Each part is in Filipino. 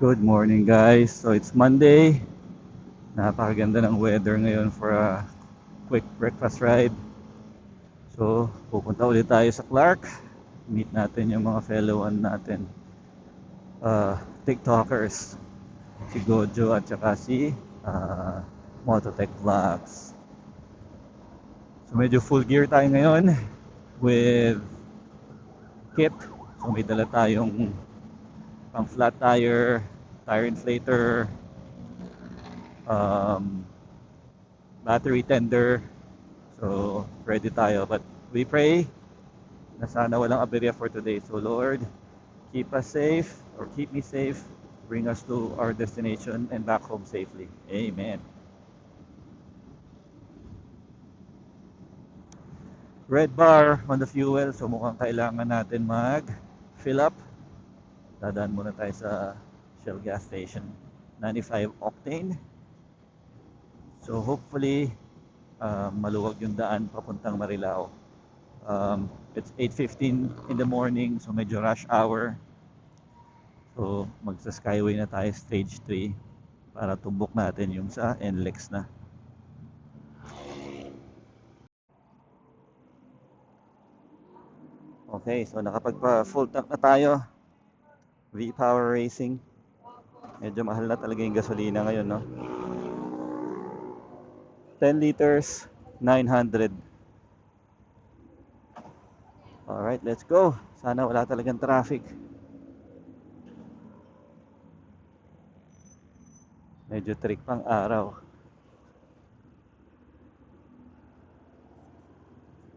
Good morning guys. So it's Monday. Napakaganda ng weather ngayon for a quick breakfast ride. So pupunta ulit tayo sa Clark. Meet natin yung mga fellow natin. TikTokers. Si Gojo at saka si Mototech Vlogs. So medyo full gear tayo ngayon with kit. So may dala tayong pang flat tire, tire inflator, um, battery tender. So ready tayo, but we pray na sana walang aberya for today. So Lord, keep us safe or keep me safe, bring us to our destination and back home safely. Amen. Red bar on the fuel, so mukhang kailangan natin mag fill up. Dadaan muna tayo sa Shell gas station, 95 octane. So hopefully maluwag yung daan papuntang Marilao. It's 8:15 in the morning, so medyo rush hour. So magsa Skyway na tayo stage 3 para tumbok natin yung sa NLEX na. Okay, so nakapagpa full tank na tayo. V-Power Racing. Medyo mahal na talaga yung gasolina ngayon, no? 10 liters, 900. Alright, let's go. Sana wala talagang traffic. Medyo trick pang araw.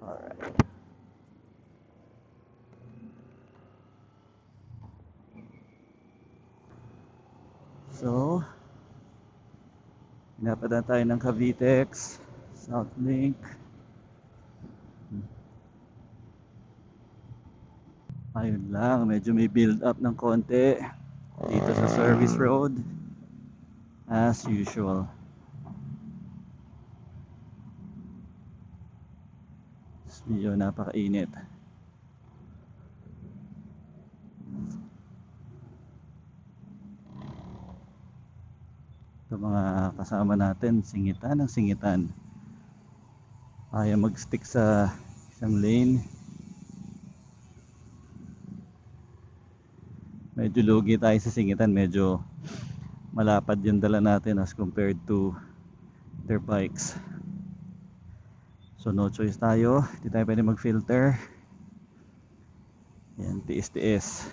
Alright. So, pinapadaan tayo ng Cavitex, Southlink. Ayun lang, medyo may build up ng konti dito sa service road as usual. Medyo napakainit. Ito mga kasama natin, singitan ng singitan. Ayaw mag-stick sa isang lane. Medyo lugi tayo sa singitan, medyo malapad yung dala natin as compared to their bikes. So no choice tayo, hindi tayo pwede mag-filter. Yan, tiis-tiis.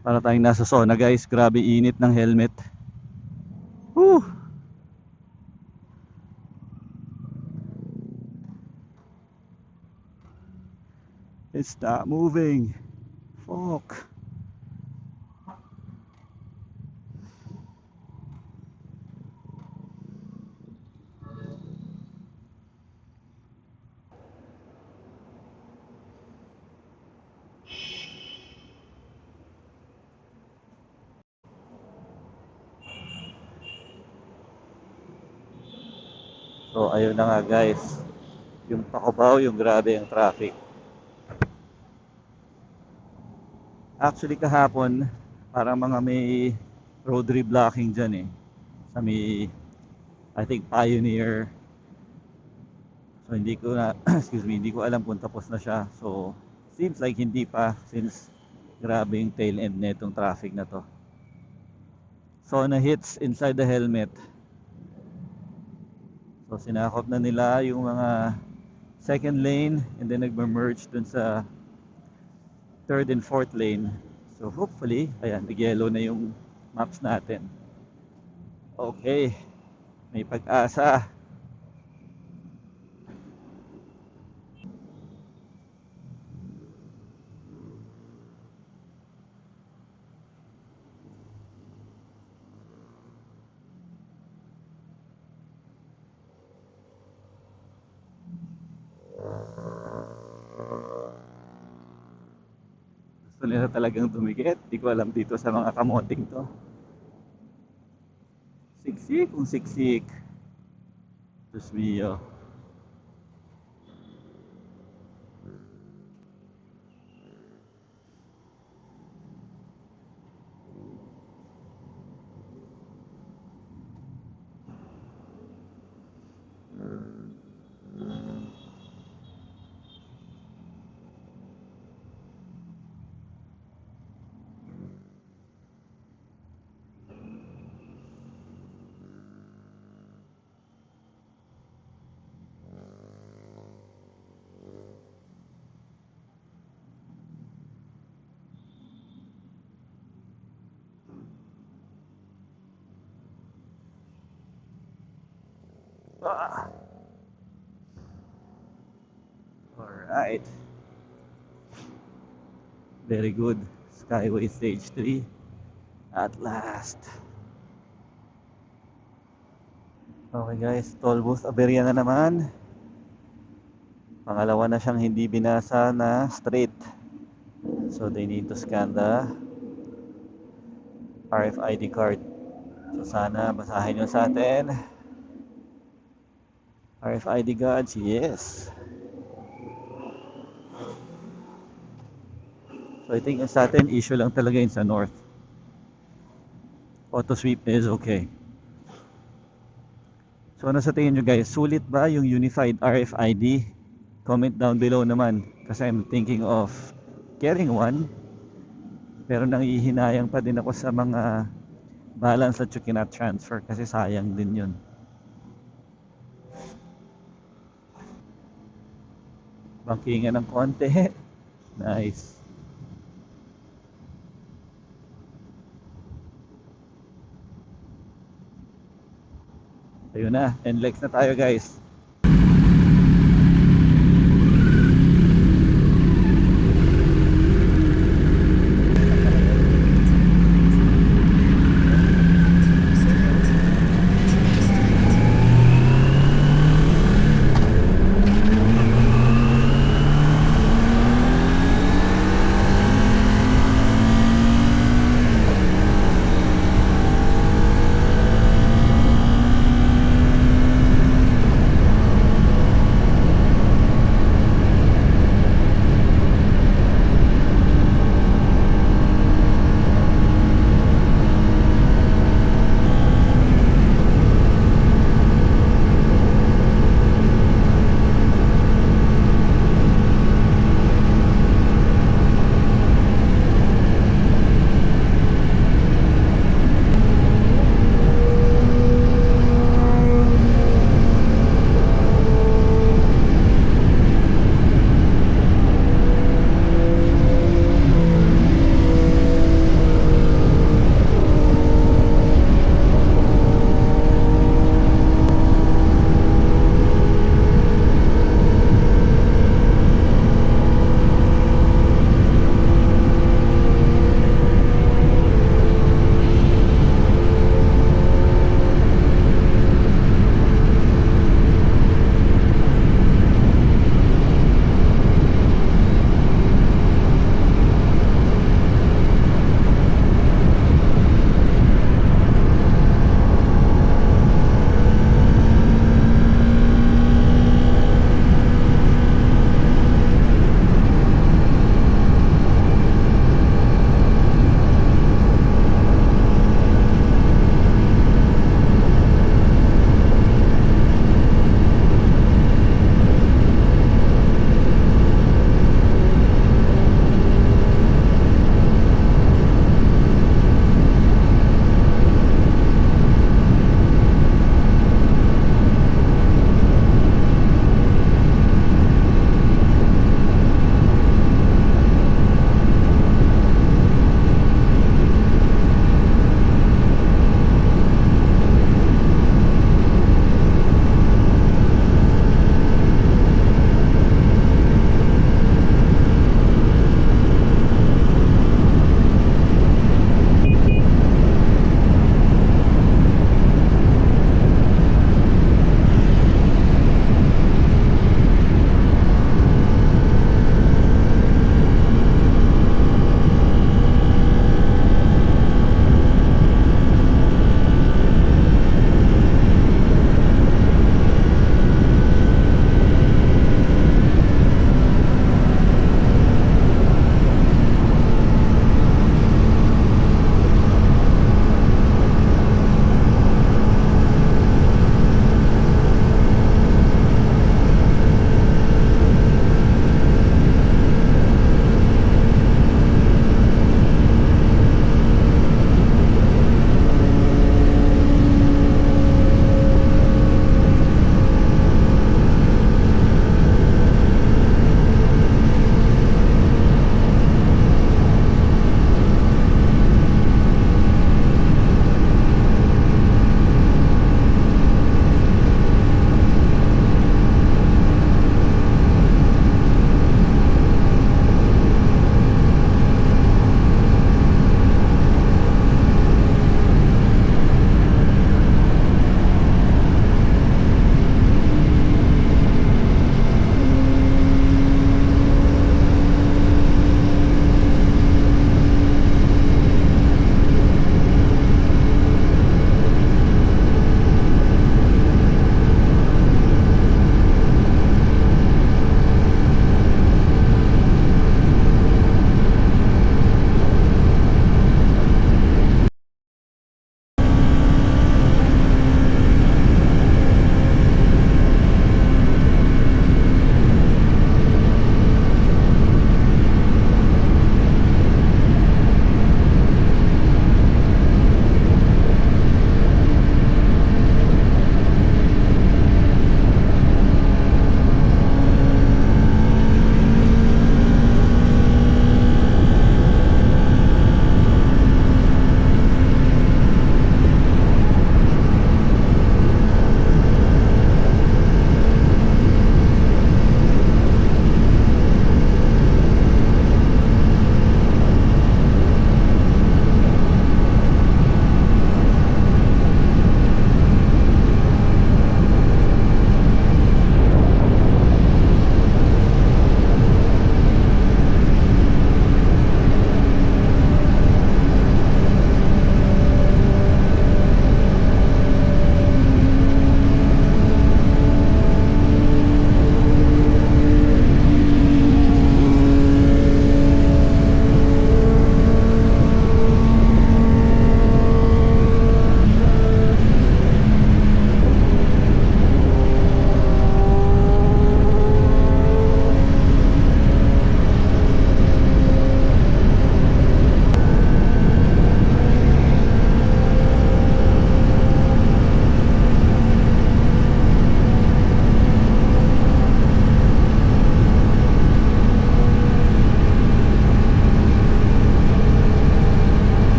Para tayong nasa sauna guys, grabe init ng helmet. Whew! It's not moving. Fuck. So ayun na nga guys, yung Pacobaw, yung grabe yung traffic. Actually kahapon, parang mga may road reblocking dyan eh. Sa may, I think Pioneer. So hindi ko na, excuse me, hindi ko alam kung tapos na siya. So seems like hindi pa since grabe yung tail end na itong traffic na to. So na hits inside the helmet. So sinakop na nila yung mga second lane and then nagme-merge dun sa third and fourth lane. So hopefully, ayan, nag-yellow na yung maps natin. Okay, may pag-asa. nila talagang dumikit. Di ko alam dito sa mga kamoting to. Siksik kung siksik. Diyos mio. Ah. Alright. Very good. Skyway Stage 3. At last. Okay guys, toll booth aberya na naman. Pangalawa na siyang hindi binasa na straight. So they need to scan the RFID card. So sana basahin nyo sa atin. RFID cards, yes. So I think sa atin issue lang talaga yun sa north. Auto sweep is okay. So ano sa tingin nyo guys? Sulit ba yung unified RFID? Comment down below naman. Kasi I'm thinking of getting one. Pero nangihinayang pa din ako sa mga balance that you cannot transfer. Kasi sayang din yun. Bangkingan ng konti. Nice. Ayun na, NLEX na tayo guys.